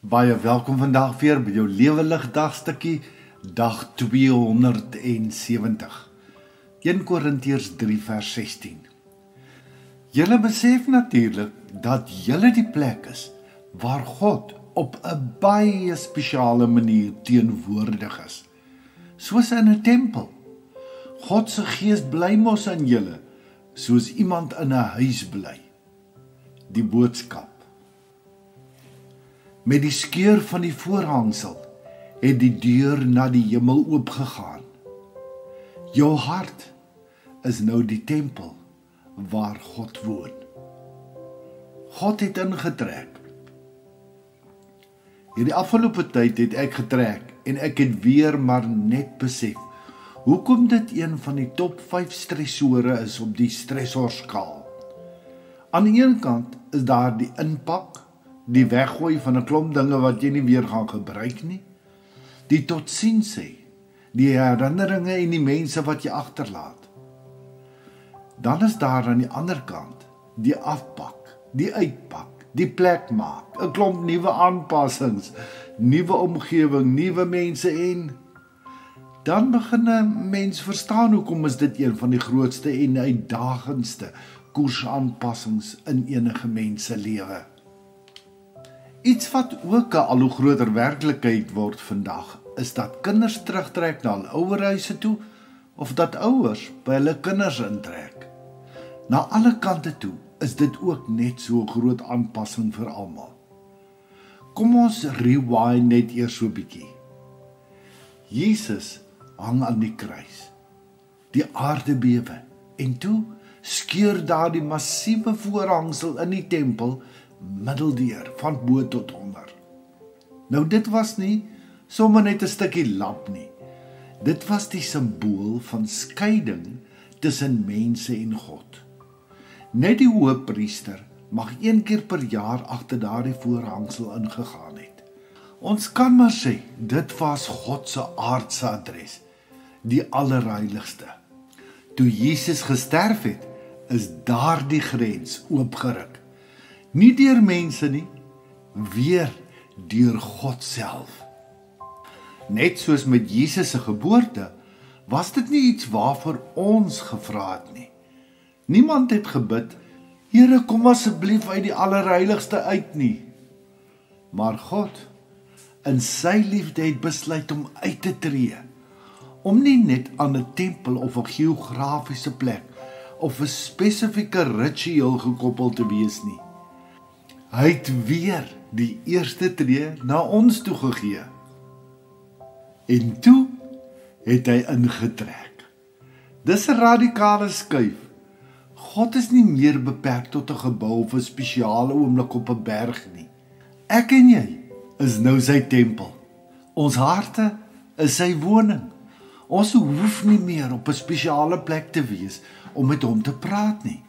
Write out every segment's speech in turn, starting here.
Baie welkom vandag weer by jou Lewelig dagstukkie, dag 270. 1 Korintiërs 3 vers 16. Julle besef natuurlik dat julle die plek is waar God op 'n baie spesiale manier teenwoordig is. Soos in 'n tempel. God se gees bly mos in julle, soos iemand in 'n huis bly. Die boodskap. Met die skeur van die voorhangsel het die deur na die hemel oopgegaan. Jou hart is nou die tempel waar God woon. God het ingetrek. Hierdie afgelope tyd het ek getrek en ek het weer maar net besef hoekom dit een van die top 5 stressore is op die stressorskaal. Aan die een kant is daar die inpak, die weggooi van 'n klomp dinge wat jy nie weer gaan gebruik nie, die totsiens sê, die herinneringe en die mense wat jy agterlaat. Dan is daar aan die ander kant die afpak, die uitpak, die plek maak, 'n klomp nuwe aanpassings, nuwe omgewing, nuwe mense en dan begin 'n mens verstaan hoekom is dit een van die grootste en uitdagendste koersaanpassings in enige mens se lewe. Iets wat ook 'n al hoe groter werklikheid word vandag, is dat kinders terugtrek na hul ouerhuise toe, of dat ouers by hulle kinders intrek. Na alle kante toe is dit ook net so 'n groot aanpassing vir almal. Kom ons rewind net eers so 'n bietjie. Jesus hang aan die kruis. Die aarde bewe en toe skeur daar die massiewe voorhangsel in die tempel middeldeur van bo tot onder. Nou dit was nie sommer net 'n stukkie lap nie. Dit was die simbool van skeiding tussen mense en God. Net die hoëpriester mag 1 keer per jaar agter daardie voorhangsel ingegaan het. Ons kan maar sê, dit was God se aardse adres, die allerheiligste. Toe Jesus gesterf het, is daardie grens oopgeruk. Nie deur mense nie, weer deur God self. Net soos met Jesus se geboorte, was dit nie iets waarvoor ons gevra het nie. Niemand het gebid, Here, kom asseblief uit die allerheiligste uit nie. Maar God, in sy liefde het besluit om uit te tree, om nie net aan 'n tempel of 'n geografiese plek of 'n spesifieke ritueel gekoppel te wees nie. Hy het weer die eerste tree na ons toe gegee. En toe het hy ingetrek. Dis 'n radikale skuif. God is nie meer beperk tot 'n gebou of 'n spesiale oomblik op 'n berg nie. Ek en jy is nou sy tempel. Ons harte is sy woning. Ons hoef nie meer op 'n spesiale plek te wees om met hom te praat nie.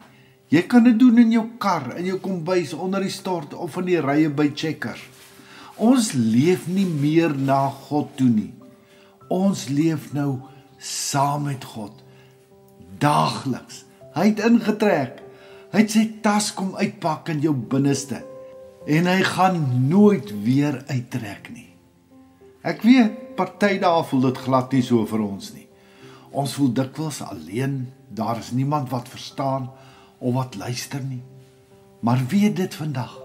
Jy kan dit doen in jou kar, in jou kombuis, onder die stort of in die rye by Checkers. Ons leef nie meer na God toe nie. Ons leef nou saam met God. Daagliks. Hy het ingetrek. Hy het sy tas kom uitpak in jou binneste. En hy gaan nooit weer uittrek nie. Ek weet, party dae voel dit glad nie so vir ons nie. Ons voel dikwels alleen, daar is niemand wat verstaan of wat luister nie. Maar weet dit vandag,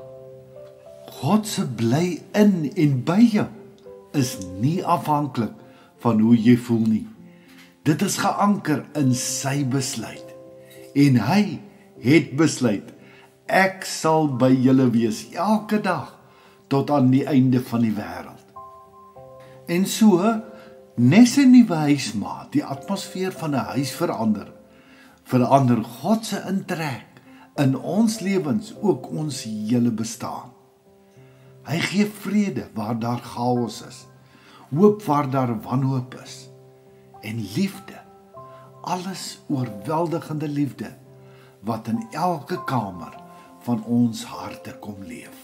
God se bly in en by jou is nie afhanklik van hoe jy voel nie. Dit is geanker in sy besluit. En hy het besluit, ek sal by julle wees elke dag tot aan die einde van die wêreld. En so, nes 'n nuwe huismaat die atmosfeer van 'n huis verander God se intrek in ons lewens ook ons hele bestaan. Hy gee vrede waar daar chaos is, hoop waar daar wanhoop is, en liefde, alles oorweldigende liefde, wat in elke kamer van ons harte kom leef.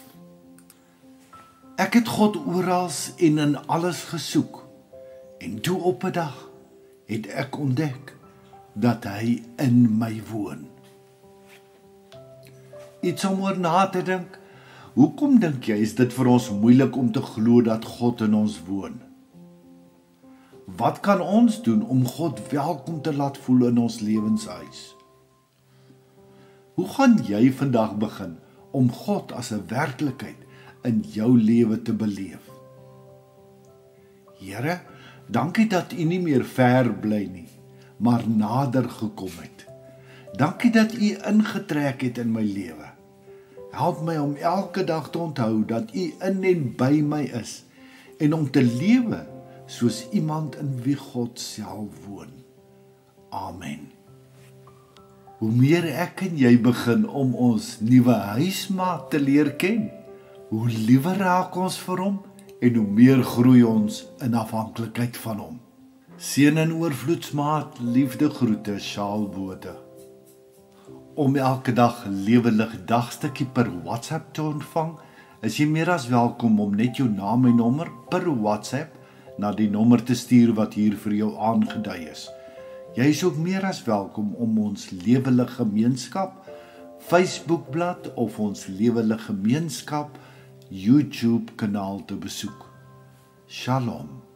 Ek het God oral en in alles gesoek, en toe op 'n dag het ek ontdek dat hy in my woon. Iets om oor na te dink, Hoekom dink jy is dit vir ons moeilik om te glo dat God in ons woon? Wat kan ons doen om God welkom te laat voel in ons lewenshuis? Hoe gaan jy vandag begin om God as 'n werklikheid in jou lewe te beleef? Here, dankie dat U nie meer ver bly nie, maar nader gekom het. Dankie dat U ingetrek het in my lewe. Help my om elke dag te onthou dat U in en by my is en om te lewe soos iemand in wie God self woon. Amen. Hoe meer ek en jy begin om ons nuwe huismaat te leer ken, hoe liewer raak ons vir hom en hoe meer groei ons in afhanklikheid van hom. Seën en oorvloedsmaat, liefde groete, Sjaal Botha. Om elke dag 'n lewendig dagstukkie per WhatsApp te ontvang, is jy meer as welkom om net jou naam en nommer per WhatsApp na die nommer te stuur wat hier vir jou aangedui is. Jy is ook meer as welkom om ons Lewendig Gemeenskap Facebookblad of ons Lewendig Gemeenskap YouTube kanaal te besoek. Shalom.